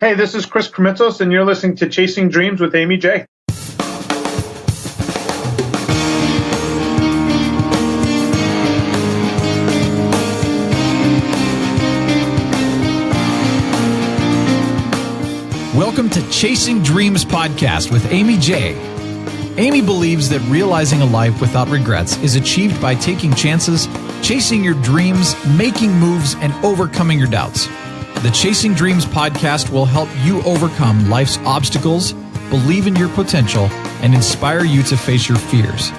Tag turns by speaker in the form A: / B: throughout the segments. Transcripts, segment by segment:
A: Hey, this is Chris Krimitsos, and you're listening to Chasing Dreams with Amy J.
B: Welcome to Chasing Dreams Podcast with Amy J. Amy believes that realizing a life without regrets is achieved by taking chances, chasing your dreams, making moves, and overcoming your doubts. The Chasing Dreams Podcast will help you overcome life's obstacles, believe in your potential, and inspire you to face your fears.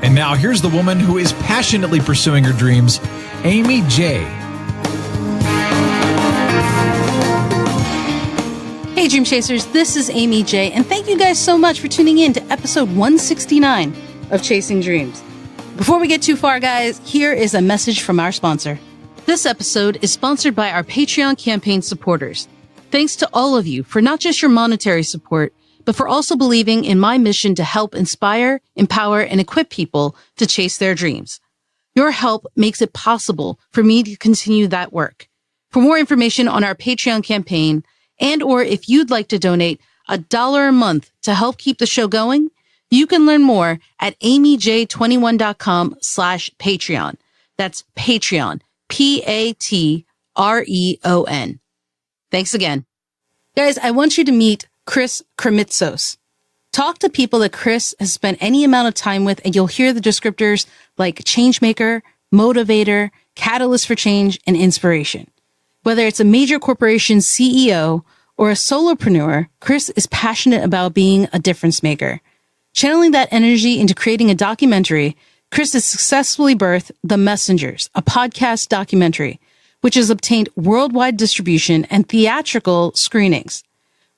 B: And now here's the woman who is passionately pursuing her dreams, Amy J.
C: Hey Dream Chasers, this is Amy J, and thank you guys so much for tuning in to episode 169 of Chasing Dreams. Before we get too far, guys, here is a message from our sponsor. This episode is sponsored by our Patreon campaign supporters. Thanks to all of you for not just your monetary support, but for also believing in my mission to help inspire, empower, and equip people to chase their dreams. Your help makes it possible for me to continue that work. For more information on our Patreon campaign, and or if you'd like to donate $1 a month to help keep the show going, you can learn more at amyj21.com/Patreon. That's Patreon, Patreon. Thanks again. Guys, I want you to meet Chris Krimitsos. Talk to people that Chris has spent any amount of time with, and you'll hear the descriptors like changemaker, motivator, catalyst for change, and inspiration. Whether it's a major corporation CEO or a solopreneur, Chris is passionate about being a difference maker. Channeling that energy into creating a documentary, Chris has successfully birthed The Messengers, a podcast documentary, which has obtained worldwide distribution and theatrical screenings.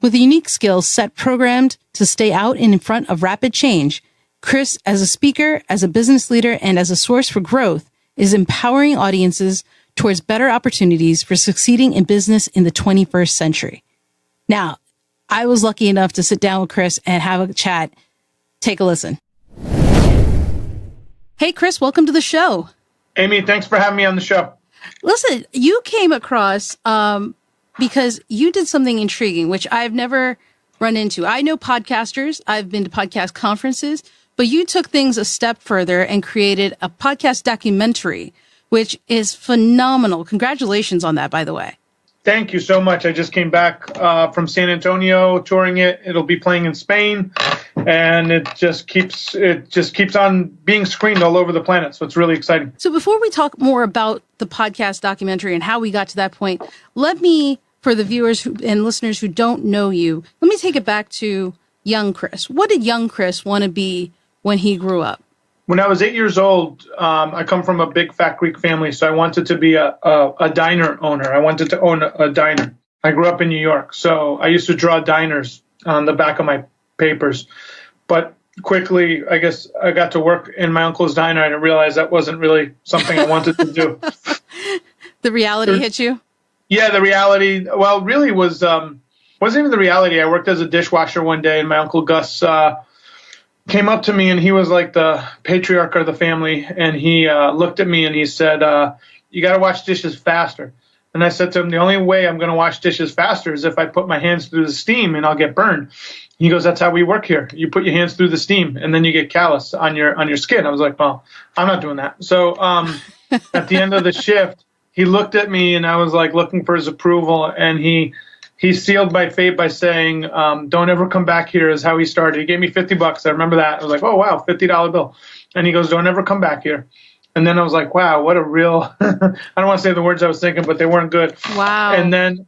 C: With a unique skill set programmed to stay out and in front of rapid change, Chris, as a speaker, as a business leader, and as a source for growth, is empowering audiences towards better opportunities for succeeding in business in the 21st century. Now, I was lucky enough to sit down with Chris and have a chat. Take a listen. Hey, Chris, welcome to the show.
A: Amy, thanks for having me on the show.
C: Listen, you came across because you did something intriguing, which I've never run into. I know podcasters. I've been to podcast conferences, but you took things a step further and created a podcast documentary, which is phenomenal. Congratulations on that, by the way.
A: Thank you so much. I just came back from San Antonio touring it. It'll be playing in Spain, and it just keeps on being screened all over the planet. So it's really exciting.
C: So before we talk more about the podcast documentary and how we got to that point, let me, for the viewers and listeners who don't know you, let me take it back to young Chris. What did young Chris want to be when he grew up?
A: When I was 8 years old, I come from a big fat Greek family, so I wanted to be a diner owner. I wanted to own a diner. I grew up in New York, so I used to draw diners on the back of my papers. But quickly, I guess I got to work in my uncle's diner, and I realized that wasn't really something I wanted to do.
C: The reality hit you?
A: Yeah, the reality, well, really wasn't even the reality. I worked as a dishwasher one day, and my Uncle Gus came up to me, and he was like the patriarch of the family, and he looked at me and he said, you got to wash dishes faster. And I said to him, the only way I'm going to wash dishes faster is if I put my hands through the steam and I'll get burned. He goes, that's how we work here. You put your hands through the steam and then you get callus on your skin. I was like, well, I'm not doing that. So at the end of the shift, he looked at me, and I was like looking for his approval, and he sealed my fate by saying, don't ever come back here, is how he started. He gave me $50. I remember that. I was like, oh, wow, $50 bill. And he goes, don't ever come back here. And then I was like, wow, what a real, I don't want to say the words I was thinking, but they weren't good.
C: Wow.
A: And then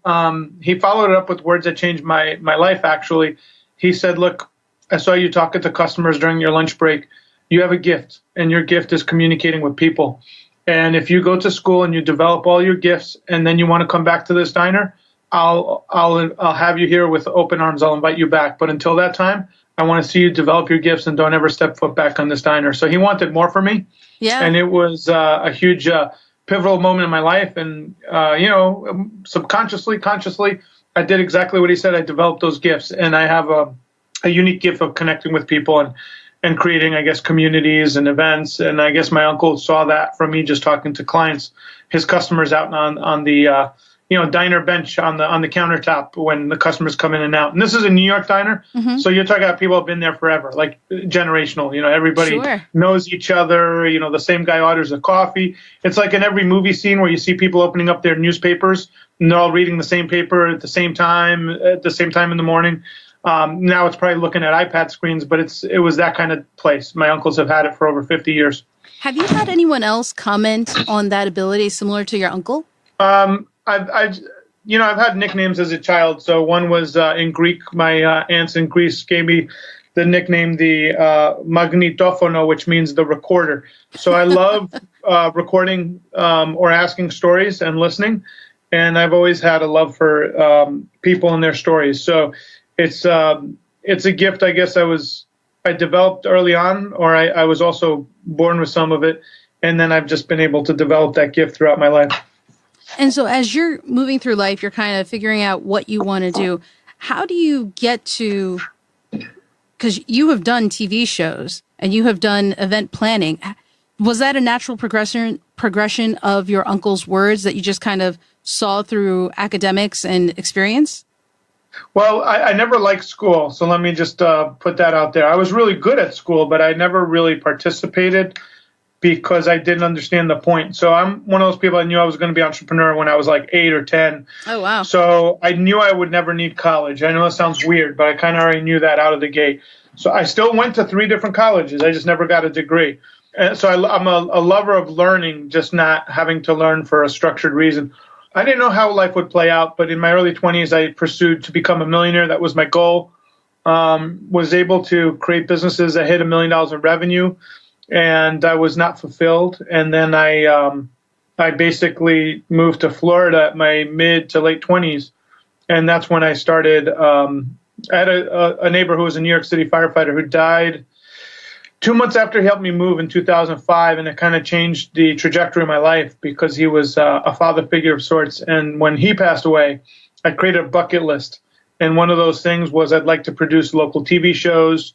A: he followed it up with words that changed my life, actually. He said, look, I saw you talking to customers during your lunch break. You have a gift, and your gift is communicating with people. And if you go to school and you develop all your gifts, and then you want to come back to this diner, I'll have you here with open arms. I'll invite you back. But until that time, I want to see you develop your gifts and don't ever step foot back on this diner. So he wanted more for me.
C: Yeah.
A: And it was a huge pivotal moment in my life. And, subconsciously, consciously, I did exactly what he said. I developed those gifts. And I have a unique gift of connecting with people and creating, I guess, communities and events. And I guess my uncle saw that from me just talking to clients, his customers out on the diner bench on the countertop when the customers come in and out. And this is a New York diner. Mm-hmm. So you're talking about people who have been there forever, like generational, everybody knows each other. The same guy orders a coffee. It's like in every movie scene where you see people opening up their newspapers and they're all reading the same paper at the same time in the morning. Now it's probably looking at iPad screens, but it was that kind of place. My uncles have had it for over 50 years.
C: Have you had anyone else comment on that ability similar to your uncle?
A: I've had nicknames as a child. So one was in Greek. My aunts in Greece gave me the nickname the magnetophono, which means the recorder. So I love recording or asking stories and listening. And I've always had a love for people and their stories. So it's a gift, I guess I developed early on, or I was also born with some of it. And then I've just been able to develop that gift throughout my life.
C: And so as you're moving through life, you're kind of figuring out what you want to do. How do you get to, because you have done TV shows and you have done event planning. Was that a natural progression of your uncle's words that you just kind of saw through academics and experience?
A: Well, I never liked school. So let me just put that out there. I was really good at school, but I never really participated because I didn't understand the point. So I'm one of those people. I knew I was going to be an entrepreneur when I was like 8 or 10.
C: Oh, wow.
A: So I knew I would never need college. I know it sounds weird, but I kind of already knew that out of the gate. So I still went to 3 different colleges. I just never got a degree. And so I'm a lover of learning, just not having to learn for a structured reason. I didn't know how life would play out, but in my early 20s, I pursued to become a millionaire. That was my goal. Was able to create businesses that hit $1 million in revenue. And I was not fulfilled. And then I basically moved to Florida at my mid to late 20s. And that's when I started. I had a neighbor who was a New York City firefighter who died 2 months after he helped me move in 2005. And it kind of changed the trajectory of my life because he was a father figure of sorts. And when he passed away, I created a bucket list. And one of those things was I'd like to produce local TV shows.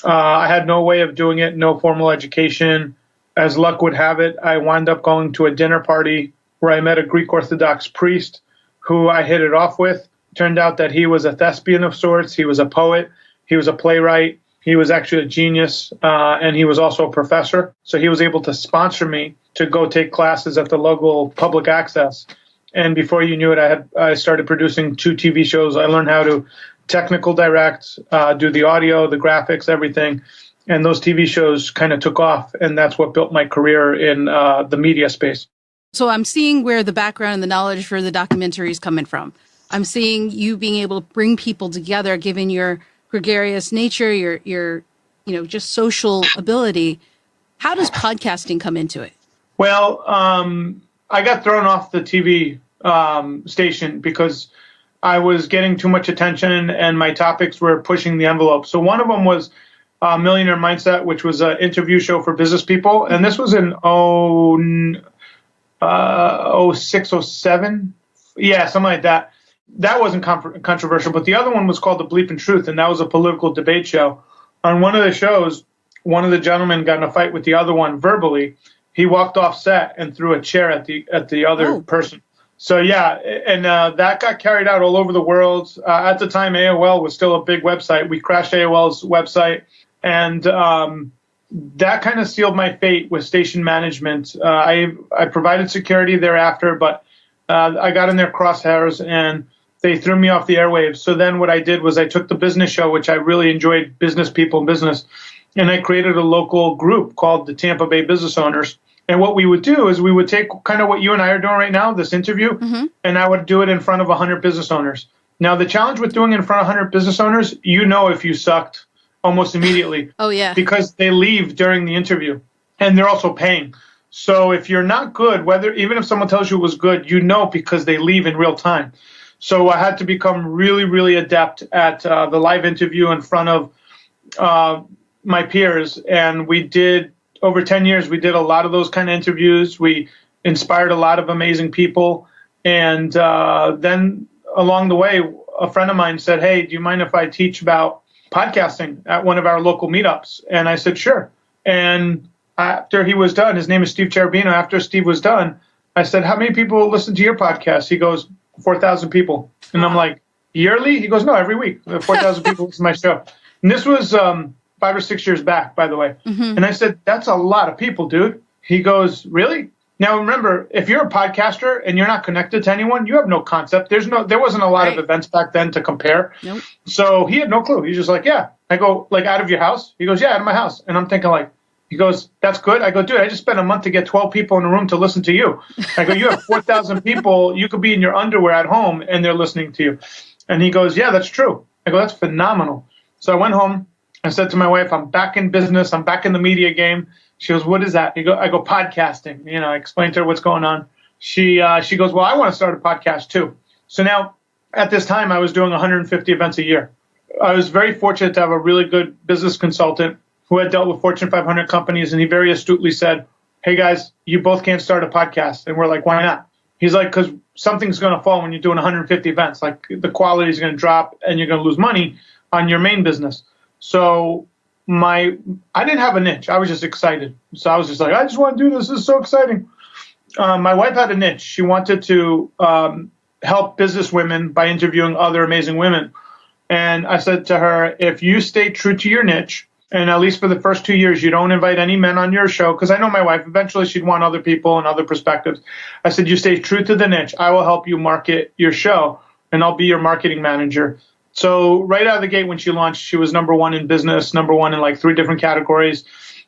A: I had no way of doing it, no formal education. As luck would have it, I wound up going to a dinner party where I met a Greek Orthodox priest who I hit it off with. Turned out that he was a thespian of sorts. He was a poet. He was a playwright. He was actually a genius, and he was also a professor. So he was able to sponsor me to go take classes at the local public access. And before you knew it, I started producing 2 TV shows. I learned how to technical direct, do the audio, the graphics, everything. And those TV shows kind of took off. And that's what built my career in the media space.
C: So I'm seeing where the background and the knowledge for the documentary is coming from. I'm seeing you being able to bring people together, given your gregarious nature, your just social ability. How does podcasting come into it?
A: Well, I got thrown off the TV station because I was getting too much attention and my topics were pushing the envelope. So one of them was Millionaire Mindset, which was an interview show for business people. And this was in 06, 07. Yeah, something like that. That wasn't controversial. But the other one was called The Bleep and Truth, and that was a political debate show. On one of the shows, one of the gentlemen got in a fight with the other one verbally. He walked off set and threw a chair at the other person. So, yeah, and that got carried out all over the world. At the time, AOL was still a big website. We crashed AOL's website, and that kind of sealed my fate with station management. I provided security thereafter, but I got in their crosshairs, and they threw me off the airwaves. So then what I did was I took the business show, which I really enjoyed, business people in business, and I created a local group called the Tampa Bay Business Owners. And what we would do is we would take kind of what you and I are doing right now, this interview, and I would do it in front of 100 business owners. Now, the challenge with doing it in front of 100 business owners, if you sucked almost immediately.
C: Oh, yeah.
A: Because they leave during the interview, and they're also paying. So if you're not good, even if someone tells you it was good, because they leave in real time. So I had to become really, really adept at the live interview in front of my peers, and we did. Over 10 years, we did a lot of those kind of interviews. We inspired a lot of amazing people. And then along the way, a friend of mine said, hey, do you mind if I teach about podcasting at one of our local meetups? And I said, sure. And after he was done, his name is Steve Cherubino. After Steve was done, I said, how many people listen to your podcast? He goes, 4,000 people. And I'm like, yearly? He goes, no, every week. 4,000 people listen to my show. And this was 5 or 6 years back, by the way. Mm-hmm. And I said, that's a lot of people, dude. He goes, really? Now, remember, if you're a podcaster and you're not connected to anyone, you have no concept. There wasn't a lot of events back then to compare. Nope. So he had no clue. He's just like, yeah. I go, like, out of your house? He goes, yeah, out of my house. And I'm thinking, like, he goes, that's good. I go, dude, I just spent a month to get 12 people in a room to listen to you. I go, you have 4,000 people. You could be in your underwear at home and they're listening to you. And he goes, yeah, that's true. I go, that's phenomenal. So I went home. I said to my wife, I'm back in business. I'm back in the media game. She goes, what is that? I go, podcasting. I explained to her what's going on. She goes, well, I want to start a podcast too. So now at this time, I was doing 150 events a year. I was very fortunate to have a really good business consultant who had dealt with Fortune 500 companies. And he very astutely said, hey guys, you both can't start a podcast. And we're like, why not? He's like, because something's going to fall when you're doing 150 events. Like the quality is going to drop and you're going to lose money on your main business. So I didn't have a niche. I was just excited. So I was just like, I just want to do this. This is so exciting. My wife had a niche. She wanted to help business women by interviewing other amazing women. And I said to her, if you stay true to your niche, and at least for the first 2 years, you don't invite any men on your show, because I know my wife, eventually she'd want other people and other perspectives. I said, you stay true to the niche. I will help you market your show, and I'll be your marketing manager. So right out of the gate, when she launched, she was number one in business, number one in like 3 different categories.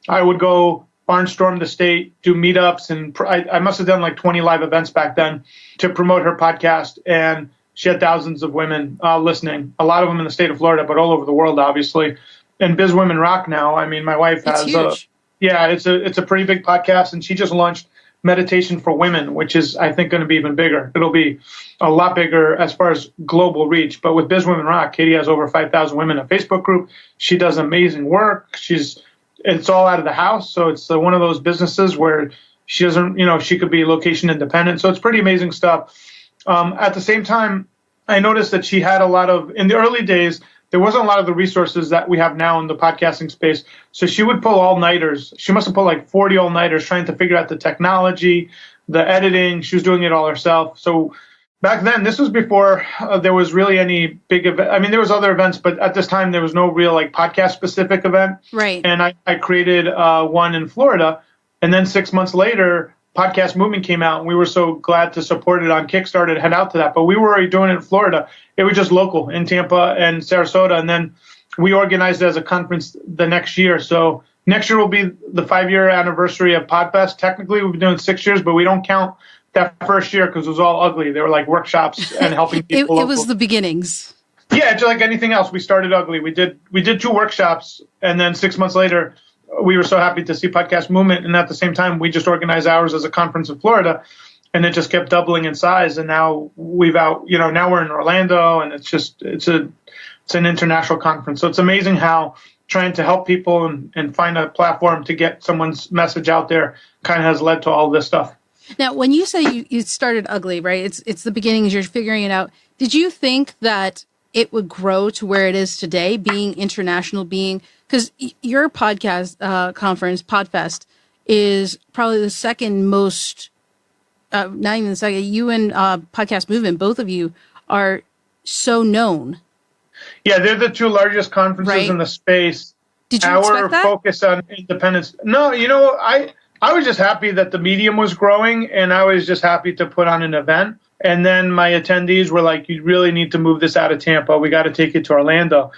A: I would go barnstorm the state, do meetups, and I must have done like 20 live events back then to promote her podcast. And she had thousands of women listening, a lot of them in the state of Florida, but all over the world, obviously. And Biz Women Rock now. I mean, my wife has it's a pretty big podcast, and she just launched Meditation for Women, which is, I think, going to be even bigger. It'll be a lot bigger as far as global reach. But with Biz Women Rock, Katie has over 5,000 women in a Facebook group. She does amazing work. It's all out of the house. So it's one of those businesses where she doesn't, she could be location independent. So it's pretty amazing stuff. At the same time, I noticed that she had in the early days, there wasn't a lot of the resources that we have now in the podcasting space. So she would pull all-nighters. She must have pulled like 40 all-nighters trying to figure out the technology, the editing. She was doing it all herself. So back then, this was before there was really any big event. I mean, there was other events, but at this time, there was no real like podcast-specific event.
C: Right.
A: And I created one in Florida. And then 6 months later, Podcast Movement came out, and we were so glad to support it on Kickstarter and head out to that. But we were already doing it in Florida. It was just local in Tampa and Sarasota. And then we organized it as a conference the next year. So next year will be the 5-year anniversary of Podfest. Technically, we've been doing 6 years, but we don't count that first year because it was all ugly. They were like workshops and helping people.
C: It was the beginnings.
A: Yeah, just like anything else, we started ugly. We did 2 workshops, and then 6 months later, we were so happy to see Podcast Movement, and at the same time, we just organized ours as a conference in Florida, and it just kept doubling in size. And now now we're in Orlando, and it's an international conference. So it's amazing how trying to help people and find a platform to get someone's message out there kind of has led to all this stuff.
C: Now, when you say you started ugly, right? It's the beginnings. You're figuring it out. Did you think that it would grow to where it is today, being international, because your podcast conference, Podfest, is probably the second most, not even the second, you and Podcast Movement, both of you are so known.
A: Yeah, they're the 2 largest conferences in the space.
C: Did you expect that?
A: Our focus on independence. No, I was just happy that the medium was growing, and I was just happy to put on an event. And then my attendees were like, you really need to move this out of Tampa. We got to take it to Orlando.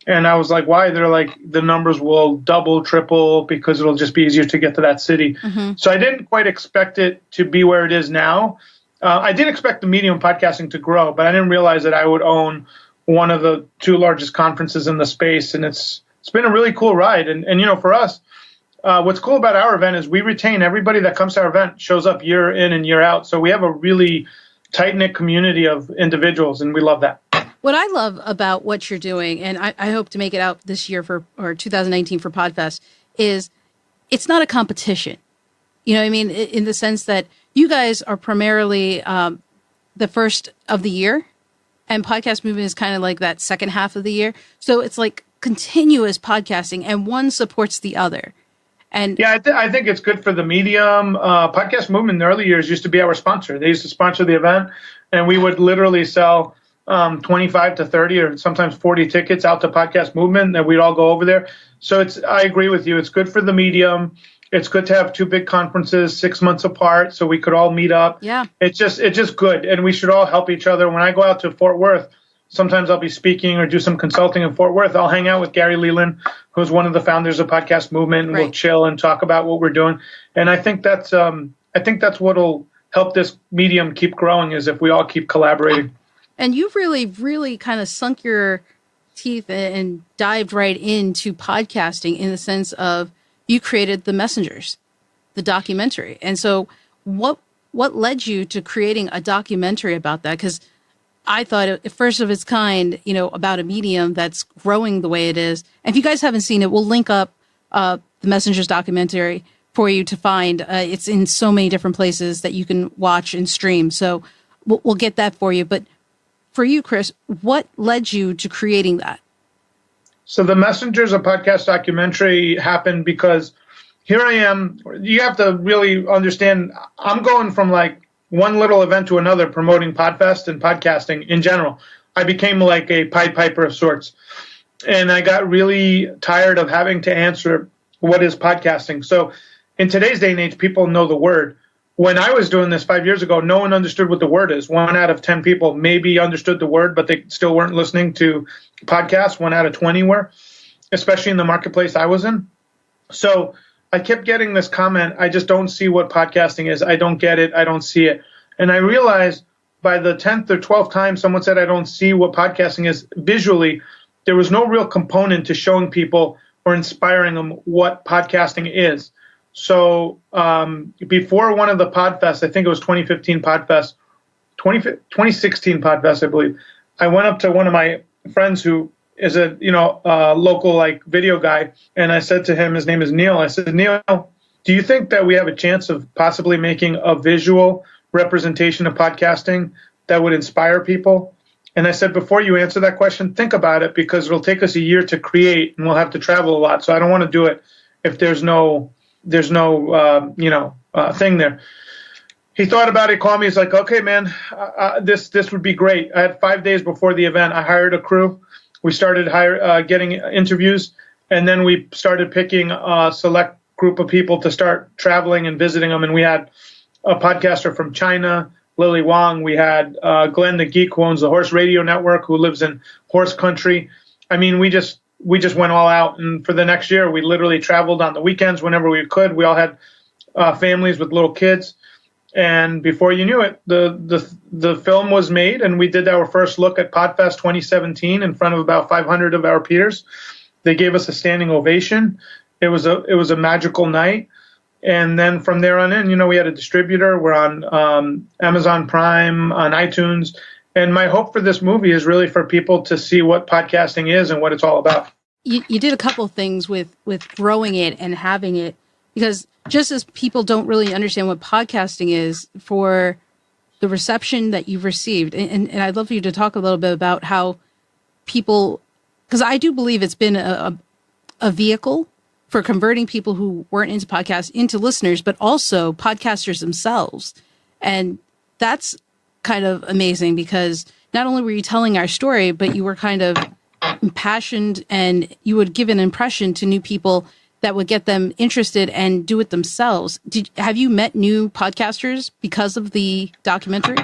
A: And I was like, why? They're like, the numbers will double, triple, because it'll just be easier to get to that city. Mm-hmm. So I didn't quite expect it to be where it is now. I did expect the medium podcasting to grow, but I didn't realize that I would own one of the 2 largest conferences in the space. And it's been a really cool ride. And for us, what's cool about our event is we retain everybody that comes to our event, shows up year in and year out. So we have a really tight-knit community of individuals, and we love that.
C: What I love about what you're doing, and I hope to make it out this year or 2019 for Podfest, is it's not a competition. You know what I mean? In the sense that you guys are primarily the first of the year, and Podcast Movement is kind of like that second half of the year. So it's like continuous podcasting, and one supports the other. And
A: yeah, I think it's good for the medium. Podcast Movement in the early years used to be our sponsor. They used to sponsor the event, and we would literally sell 25 to 30 or sometimes 40 tickets out to Podcast Movement, and we'd all go over there. So I agree with you. It's good for the medium. It's good to have two big conferences 6 months apart so we could all meet up.
C: Yeah.
A: It's just good, and we should all help each other. When I go out to Fort Worth, sometimes I'll be speaking or do some consulting in Fort Worth. I'll hang out with Gary Leland, who's one of the founders of Podcast Movement, and we'll chill and talk about what we're doing. And I think that's what'll help this medium keep growing, is if we all keep collaborating.
C: And you've really, really kind of sunk your teeth and dived right into podcasting in the sense of you created The Messengers, the documentary. And so what led you to creating a documentary about that? Because I thought it first of its kind, about a medium that's growing the way it is. And if you guys haven't seen it, we'll link up The Messengers documentary for you to find. It's in so many different places that you can watch and stream. So we'll get that for you. But for you, Chris, what led you to creating that?
A: So The Messengers, a podcast documentary, happened because here I am. You have to really understand, I'm going from like one little event to another promoting Podfest and podcasting in general. I became like a Pied Piper of sorts. And I got really tired of having to answer, what is podcasting? So in today's day and age, people know the word. When I was doing this 5 years ago, no one understood what the word is. 1 out of 10 people maybe understood the word, but they still weren't listening to podcasts. 1 out of 20 were, especially in the marketplace I was in. So I kept getting this comment, I just don't see what podcasting is. I don't get it. I don't see it. And I realized by the 10th or 12th time someone said I don't see what podcasting is visually, there was no real component to showing people or inspiring them what podcasting is. So before one of the Podfests, I think it was 2015 Podfest, 2016 Podfest, I believe, I went up to one of my friends who is a local like video guy, and I said to him, his name is Neil. I said, Neil, do you think that we have a chance of possibly making a visual representation of podcasting that would inspire people? And I said, before you answer that question, think about it, because it'll take us a year to create and we'll have to travel a lot. So I don't want to do it if there's no thing there. He thought about it, called me. He's like, okay, man, this would be great. I had 5 days before the event. I hired a crew. We started getting interviews, and then we started picking a select group of people to start traveling and visiting them. And we had a podcaster from China, Lily Wong. We had Glenn the Geek, who owns the Horse Radio Network, who lives in horse country. I mean, we just went all out. And for the next year, we literally traveled on the weekends whenever we could. We all had families with little kids. And before you knew it, the film was made, and we did our first look at Podfest 2017 in front of about 500 of our peers. They gave us a standing ovation. It was a magical night. And then from there on in, we had a distributor. We're on Amazon Prime, on iTunes. And my hope for this movie is really for people to see what podcasting is and what it's all about.
C: You did a couple of things with growing it and having it, because just as people don't really understand what podcasting is, for the reception that you've received, and I'd love for you to talk a little bit about how people, because I do believe it's been a vehicle for converting people who weren't into podcasts into listeners, but also podcasters themselves. And that's kind of amazing, because not only were you telling our story, but you were kind of impassioned, and you would give an impression to new people that would get them interested and do it themselves. Have you met new podcasters because of the documentary?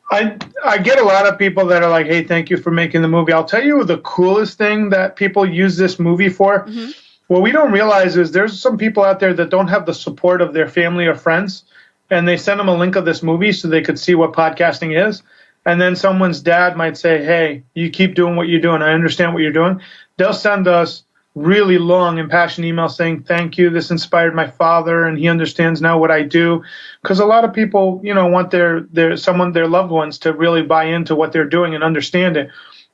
A: I get a lot of people that are like, hey, thank you for making the movie. I'll tell you the coolest thing that people use this movie for. Mm-hmm. What we don't realize is there's some people out there that don't have the support of their family or friends, and they send them a link of this movie so they could see what podcasting is. And then someone's dad might say, hey, you keep doing what you're doing. I understand what you're doing. They'll send us really long, impassioned emails saying, thank you. This inspired my father, and he understands now what I do. Because a lot of people, want their loved ones to really buy into what they're doing and understand it.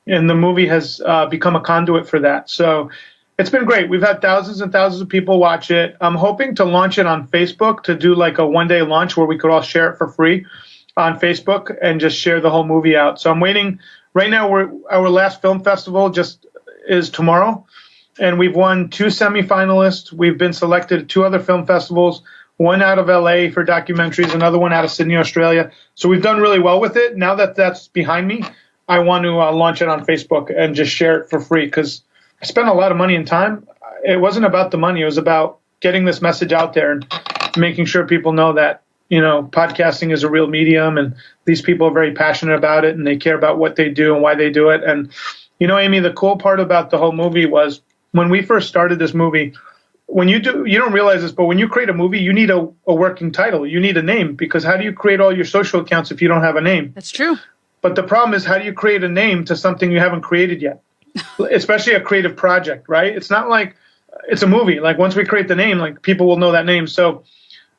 A: And the movie has become a conduit for that. So it's been great. We've had thousands and thousands of people watch it. I'm hoping to launch it on Facebook, to do like a one-day launch where we could all share it for free on Facebook and just share the whole movie out. So I'm waiting. Right now, our last film festival just is tomorrow. and we've won 2 semifinalists. We've been selected at 2 other film festivals, one out of LA for documentaries, another one out of Sydney, Australia. So we've done really well with it. Now that that's behind me, I want to launch it on Facebook and just share it for free, because I spent a lot of money and time. It wasn't about the money. It was about getting this message out there and making sure people know that, podcasting is a real medium, and these people are very passionate about it, and they care about what they do and why they do it. And, Amy, the cool part about the whole movie was when we first started this movie, you don't realize this, but when you create a movie, you need a working title. You need a name, because how do you create all your social accounts if you don't have a name?
C: That's true.
A: But the problem is, how do you create a name to something you haven't created yet? Especially a creative project, right? It's not like it's a movie. Like, once we create the name, like, people will know that name. So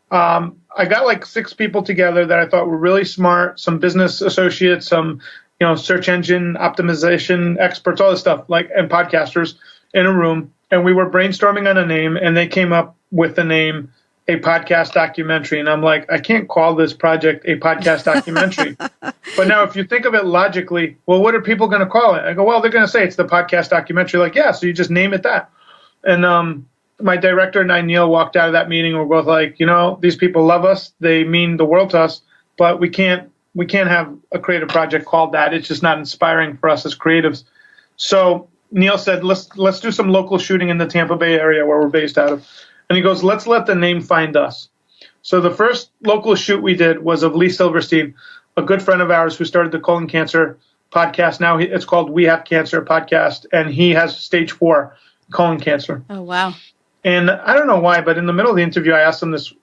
A: I got like 6 people together that I thought were really smart, some business associates, some search engine optimization experts, all this stuff, and podcasters in a room. And we were brainstorming on a name, and they came up with the name A Podcast Documentary. And I'm like, I can't call this project A Podcast Documentary. But now if you think of it logically, well, what are people going to call it? I go, well, they're going to say it's the Podcast Documentary. Like, yeah, so you just name it that. And my director and I, Neil, walked out of that meeting. We're both like, these people love us. They mean the world to us, but we can't have a creative project called that. It's just not inspiring for us as creatives. So Neil said, let's do some local shooting in the Tampa Bay area where we're based out of. And he goes, let's let the name find us. So the first local shoot we did was of Lee Silverstein, a good friend of ours who started the colon cancer podcast. Now it's called We Have Cancer podcast, and he has stage 4 colon cancer.
C: Oh, wow.
A: And I don't know why, but in the middle of the interview, I asked him this.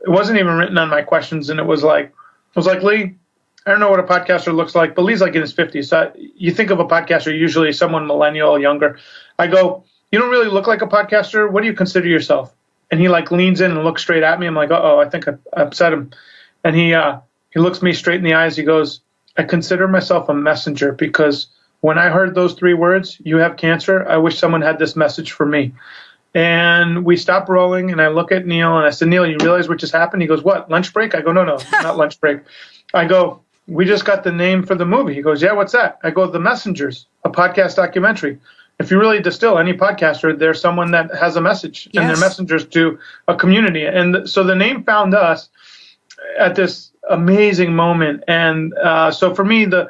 A: It wasn't even written on my questions, and I was like, Lee, I don't know what a podcaster looks like, but Lee's like in his 50s. So you think of a podcaster, usually someone millennial, younger. I go, you don't really look like a podcaster. What do you consider yourself? And he leans in and looks straight at me. I'm like, I think I upset him. And he looks me straight in the eyes. He goes, I consider myself a messenger, because when I heard those 3 words, you have cancer, I wish someone had this message for me. And we stopped rolling, and I look at Neil, and I said, Neil, you realize what just happened? He goes, what, lunch break? I go, no, not lunch break. I go, we just got the name for the movie. He goes, yeah, what's that? I go, The Messengers, a podcast documentary. If you really distill any podcaster, there's someone that has a message, yes, and they're messengers to a community. And so the name found us at this amazing moment. And so for me, the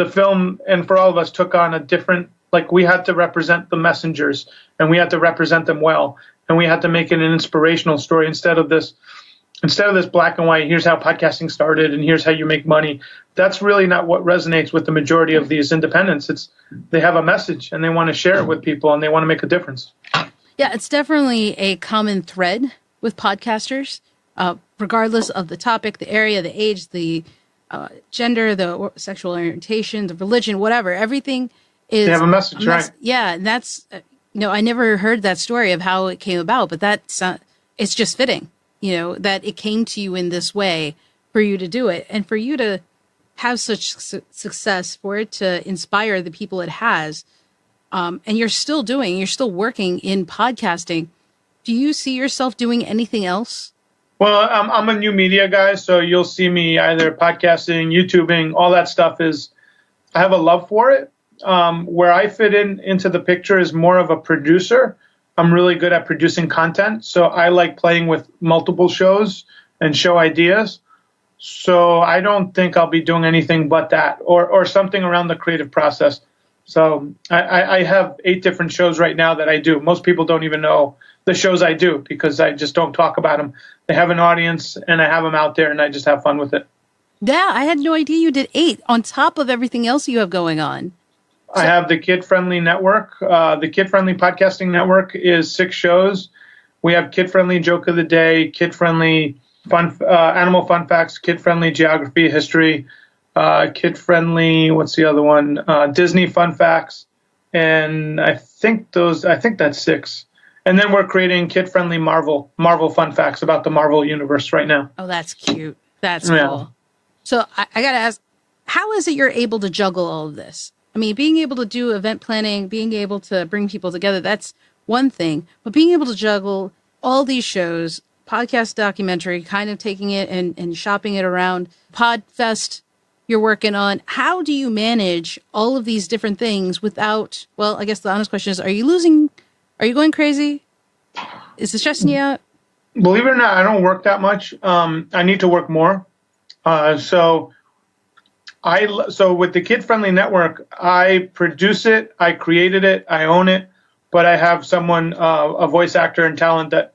A: film, and for all of us, took on a different, we had to represent the messengers, and we had to represent them well, and we had to make it an inspirational story instead of this black and white, here's how podcasting started and here's how you make money. That's really not what resonates with the majority of these independents. They have a message, and they want to share it with people, and they want to make a difference.
C: Yeah, it's definitely a common thread with podcasters, regardless of the topic, the area, the age, the gender, the sexual orientation, the religion, whatever. Everything is...
A: They have a message, right?
C: Yeah, and that's... I never heard that story of how it came about, but it's just fitting, that it came to you in this way for you to do it. And for you to have such success, for it to inspire the people it has, and you're still working in podcasting. Do you see yourself doing anything else?
A: Well, I'm a new media guy, so you'll see me either podcasting, YouTubing, all that stuff I have a love for it. Where I fit into the picture is more of a producer. I'm really good at producing content, so I like playing with multiple shows and show ideas. So I don't think I'll be doing anything but that, or something around the creative process. So I have 8 different shows right now that I do. Most people don't even know the shows I do, because I just don't talk about them. They have an audience, and I have them out there, and I just have fun with it.
C: Yeah, I had no idea you did 8 on top of everything else you have going on.
A: I have the Kid Friendly Network. The Kid Friendly Podcasting Network is 6 shows. We have Kid Friendly Joke of the Day, Kid Friendly Animal Fun Facts, Kid Friendly Geography, History, Kid Friendly, what's the other one? Disney Fun Facts. And I think that's 6. And then we're creating Kid Friendly Marvel Fun Facts about the Marvel Universe right now.
C: Oh, that's cute. That's cool. So I got to ask, how is it you're able to juggle all of this? I mean, being able to do event planning, being able to bring people together, that's one thing. But being able to juggle all these shows, podcast documentary, kind of taking it and shopping it around, Podfest you're working on, how do you manage all of these different things without, well, I guess the honest question is, are you losing Are you going crazy? Is it stressing you out?
A: Believe it or not, I don't work that much. I need to work more. So with the Kid Friendly Network, I produce it, I created it, I own it, but I have someone, a voice actor and talent that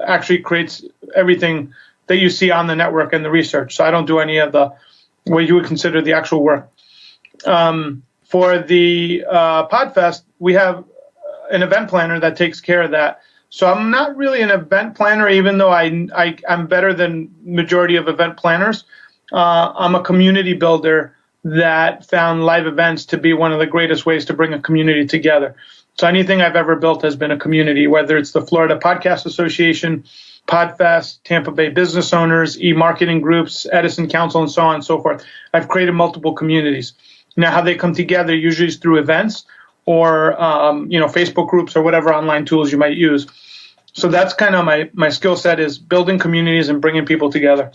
A: actually creates everything that you see on the network and the research. So I don't do any of the what you would consider the actual work. For the Podfest, we have an event planner that takes care of that. So I'm not really an event planner, even though I'm better than majority of event planners. I'm a community builder that found live events to be one of the greatest ways to bring a community together. So anything I've ever built has been a community, whether it's the Florida Podcast Association, Podfest, Tampa Bay Business Owners, e-marketing groups, Edison Council, and so on and so forth. I've created multiple communities. Now, how they come together usually is through events or Facebook groups or whatever online tools you might use. So that's kind of my skill set, is building communities and bringing people together.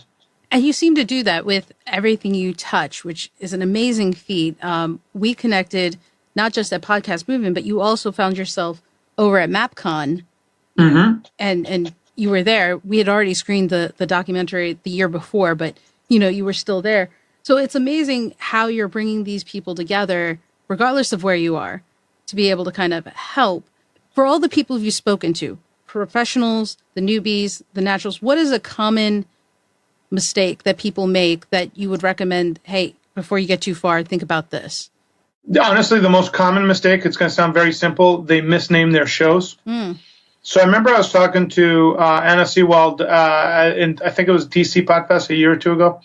C: And you seem to do that with everything you touch, which is an amazing feat. We connected not just at Podcast Movement, but you also found yourself over at MapCon, and you were there. We had already screened the documentary the year before, but you were still there. So it's amazing how you're bringing these people together, regardless of where you are, to be able to kind of help. For all the people you've spoken to, professionals, the newbies, the naturals, what is a common mistake that people make that you would recommend, hey, before you get too far, think about this?
A: Honestly, the most common mistake, it's going to sound very simple, they misname their shows. So I remember I was talking to Anna Sewald in, I think it was DC Podfest a year or two ago,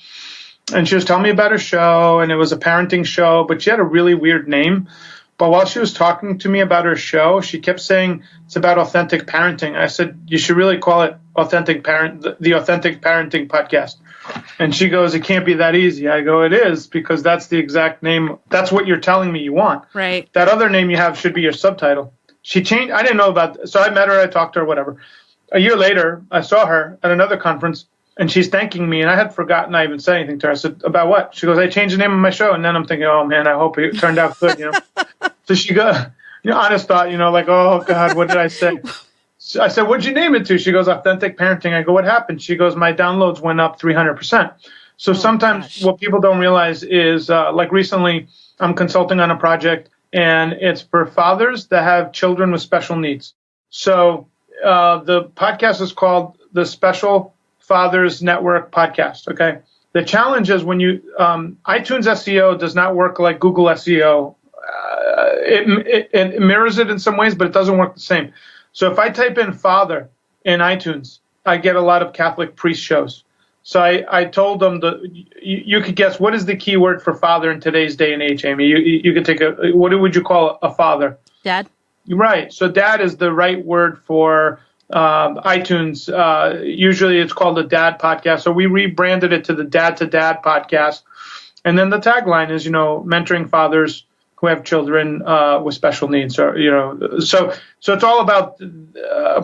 A: and she was telling me about her show, and it was a parenting show, but she had a really weird name. But while she was talking to me about her show, she kept saying it's about authentic parenting. I said, you should really call it the Authentic Parenting Podcast. And she goes, it can't be that easy. I go, it is, because that's the exact name. That's what you're telling me you want.
C: Right.
A: That other name you have should be your subtitle. She changed. I didn't know about, so I met her, I talked to her, whatever. A year later, I saw her at another conference, and she's thanking me, and I had forgotten I even said anything to her. I said, about what? She goes, I changed the name of my show. And then I'm thinking, oh, man, I hope it turned out good, So she goes, honest thought, like, oh, God, what did I say? So I said, what'd you name it to? She goes, Authentic Parenting. I go, what happened? She goes, my downloads went up 300%. So sometimes what people don't realize is, like recently, I'm consulting on a project, and it's for fathers that have children with special needs. So the podcast is called the Special Fathers Network Podcast, okay? The challenge is when you, iTunes SEO does not work like Google SEO. It mirrors it in some ways, but it doesn't work the same. So if I type in father in iTunes, I get a lot of Catholic priest shows. So I told them you could guess what is the key word for father in today's day and age, Amy. You could take what would you call a father? Dad. Right. So dad is the right word for iTunes. Usually it's called a dad podcast. So we rebranded it to the Dad to Dad podcast. And then the tagline is, mentoring fathers who have children with special needs, or so it's all about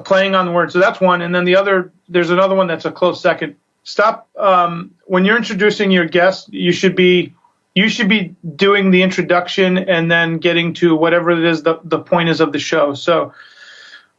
A: playing on the word. So that's one, and then there's another one that's a close second. Stop when you're introducing your guest. You should be doing the introduction and then getting to whatever it is the point is of the show. So,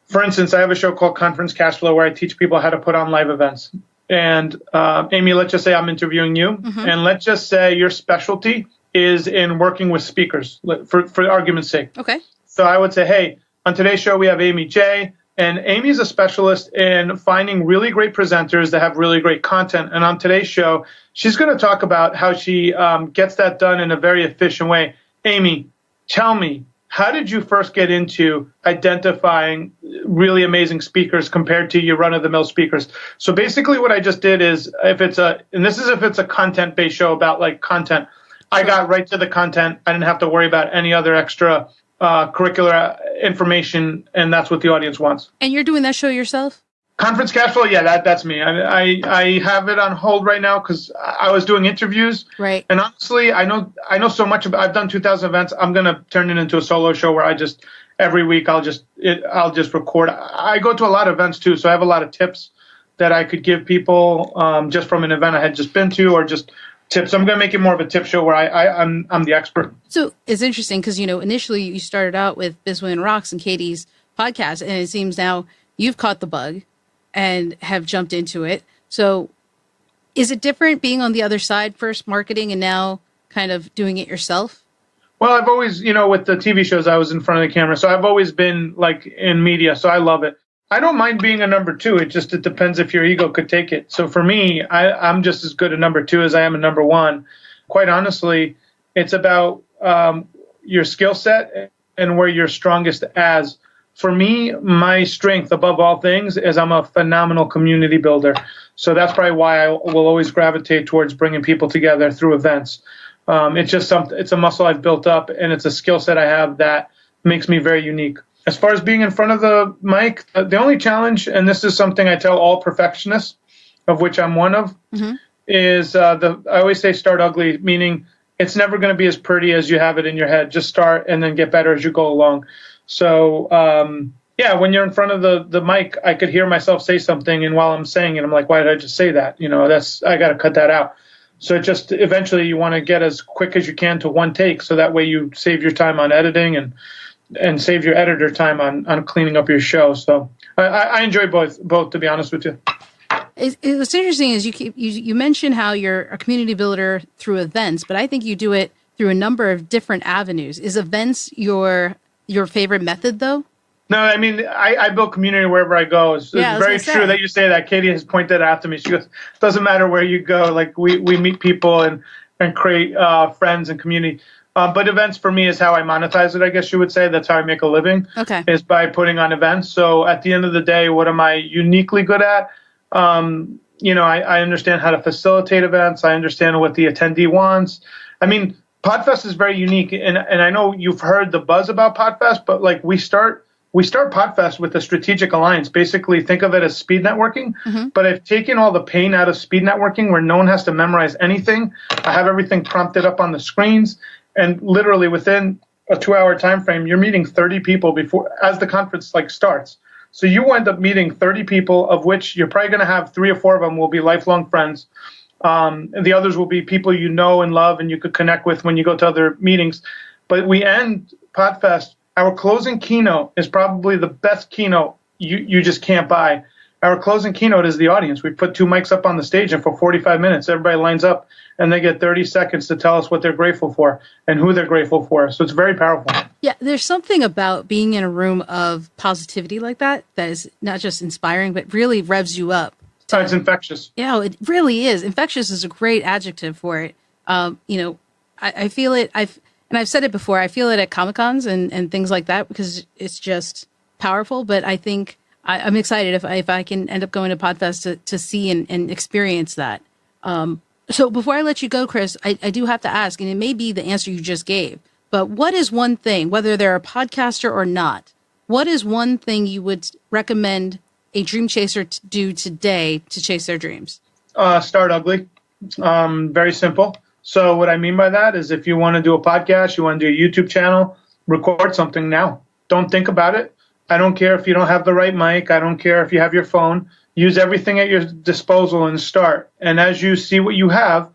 A: for instance, I have a show called Conference Cash Flow where I teach people how to put on live events. And Amy, let's just say I'm interviewing you, and let's just say your specialty is in working with speakers, for argument's sake. Okay. So I would say, hey, on today's show, we have Amy J. And Amy's a specialist in finding really great presenters that have really great content. And on today's show, she's going to talk about how she gets that done in a very efficient way. Amy, tell me, how did you first get into identifying really amazing speakers compared to your run-of-the-mill speakers? So basically what I just did is, if it's a content-based show about like content, I got right to the content. I didn't have to worry about any other extra curricular information, and that's what the audience wants. And you're doing that show yourself? Conference Cash Flow, yeah, that's me. I have it on hold right now because I was doing interviews. Right. And honestly, I know so much about. I've done 2,000 events. I'm gonna turn it into a solo show where every week I'll just record. I go to a lot of events too, so I have a lot of tips that I could give people just from an event I had just been to, or just tips. I'm going to make it more of a tip show where I'm the expert. So it's interesting because, initially you started out with Biz Women Rocks and Katie's
C: podcast, and it seems now you've caught the bug and have jumped into it. So is it different being on the other side, first marketing and now kind of doing it yourself?
A: Well, I've always, with the TV shows, I was in front of the camera. So I've always been like in media. So I love it. I don't mind being a number two. It depends if your ego could take it. So for me, I'm just as good a number two as I am a number one. Quite honestly, it's about your skill set and where you're strongest as. For me, my strength above all things is I'm a phenomenal community builder. So that's probably why I will always gravitate towards bringing people together through events. It's a muscle I've built up, and it's a skill set I have that makes me very unique. As far as being in front of the mic, the only challenge, and this is something I tell all perfectionists, of which I'm one of, is I always say start ugly, meaning it's never going to be as pretty as you have it in your head. Just start and then get better as you go along. So, when you're in front of the mic, I could hear myself say something, and while I'm saying it, I'm like, why did I just say that? I got to cut that out. So eventually you want to get as quick as you can to one take, so that way you save your time on editing and save your editor time on cleaning up your show. So I enjoy both, to be honest with you.
C: What's interesting is you mentioned how you're a community builder through events, but I think you do it through a number of different avenues. Is events your favorite method, though?
A: No, I mean, I build community wherever I go. It's very true that you say that. Katie has pointed out to me. She goes, it doesn't matter where you go. Like, we meet people and create friends and community. But events for me is how I monetize it, I guess you would say. That's how I make a living, is by putting on events. So at the end of the day, what am I uniquely good at? I understand how to facilitate events. I understand what the attendee wants. I mean, Podfest is very unique, and I know you've heard the buzz about Podfest, but like we start Podfest with a strategic alliance. Basically, think of it as speed networking, but I've taken all the pain out of speed networking where no one has to memorize anything. I have everything prompted up on the screens, and literally within a 2-hour time frame, you're meeting 30 people as the conference starts. So you end up meeting 30 people, of which you're probably going to have 3 or 4 of them will be lifelong friends. And the others will be people you know and love and you could connect with when you go to other meetings. But we end Podfest. Our closing keynote is probably the best keynote you just can't buy. Our closing keynote is the audience. We put 2 mics up on the stage, and for 45 minutes, everybody lines up, and they get 30 seconds to tell us what they're grateful for and who they're grateful for. So it's very powerful.
C: Yeah, there's something about being in a room of positivity like that is not just inspiring, but really revs you up.
A: It's infectious.
C: Yeah, it really is. Infectious is a great adjective for it. I feel it. I've said it before. I feel it at Comic-Cons and things like that because it's just powerful. But I think I'm excited if I can end up going to Podfest to see and experience that. So before I let you go, Chris, I do have to ask, and it may be the answer you just gave, but what is one thing, whether they're a podcaster or not, what is one thing you would recommend a dream chaser to do today to chase their dreams?
A: Start ugly. Very simple. So what I mean by that is if you want to do a podcast, you want to do a YouTube channel, record something now. Don't think about it. I don't care if you don't have the right mic. I don't care if you have your phone. Use everything at your disposal and start. And as you see what you have,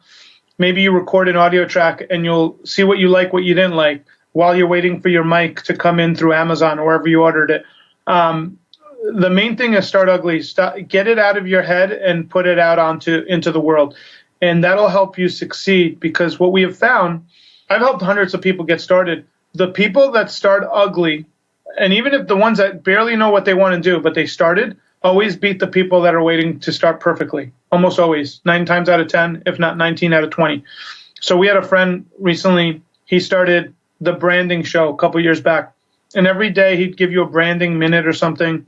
A: maybe you record an audio track and you'll see what you like, what you didn't like, while you're waiting for your mic to come in through Amazon or wherever you ordered it. The main thing is start ugly. Get it out of your head and put it out into the world. And that'll help you succeed, because what we have found, I've helped hundreds of people get started. The people that start ugly, and even if the ones that barely know what they want to do, but they started, always beat the people that are waiting to start perfectly. Almost always. 9 times out of 10, if not 19 out of 20. So we had a friend recently, he started the branding show a couple years back. And every day he'd give you a branding minute or something.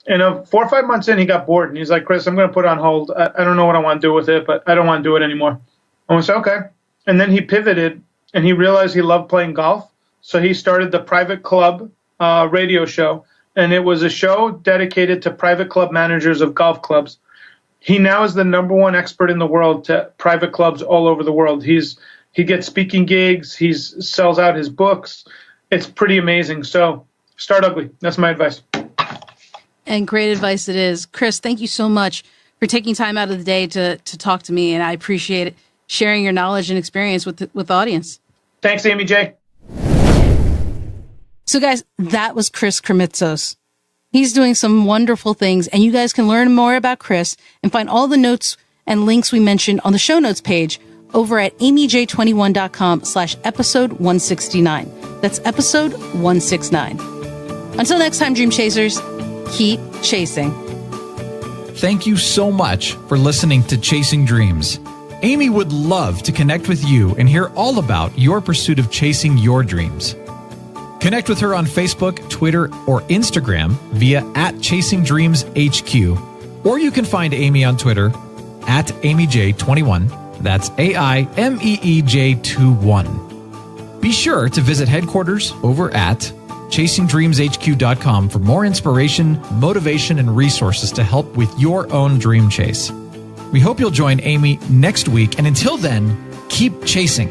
A: And 4 or 5 months in, he got bored. And he's like, Chris, I'm going to put it on hold. I don't know what I want to do with it, but I don't want to do it anymore. And we said, okay. And then he pivoted, and he realized he loved playing golf. So he started the Private Club radio show. And it was a show dedicated to private club managers of golf clubs. He now is the #1 expert in the world to private clubs all over the world. He gets speaking gigs. He sells out his books. It's pretty amazing. So start ugly. That's my advice.
C: And great advice it is. Chris, thank you so much for taking time out of the day to talk to me. And I appreciate it, sharing your knowledge and experience with the audience.
A: Thanks, Amy J.
C: So guys, that was Chris Krimitsos. He's doing some wonderful things, and you guys can learn more about Chris and find all the notes and links we mentioned on the show notes page over at amyj21.com/episode 169. That's episode 169. Until next time, Dream Chasers, keep chasing.
B: Thank you so much for listening to Chasing Dreams. Amy would love to connect with you and hear all about your pursuit of chasing your dreams. Connect with her on Facebook, Twitter, or Instagram via @ChasingDreamsHQ. Or you can find Amy on Twitter @AmyJ21. That's AIMEEJ21. Be sure to visit headquarters over at ChasingDreamsHQ.com for more inspiration, motivation, and resources to help with your own dream chase. We hope you'll join Amy next week, and until then, keep chasing.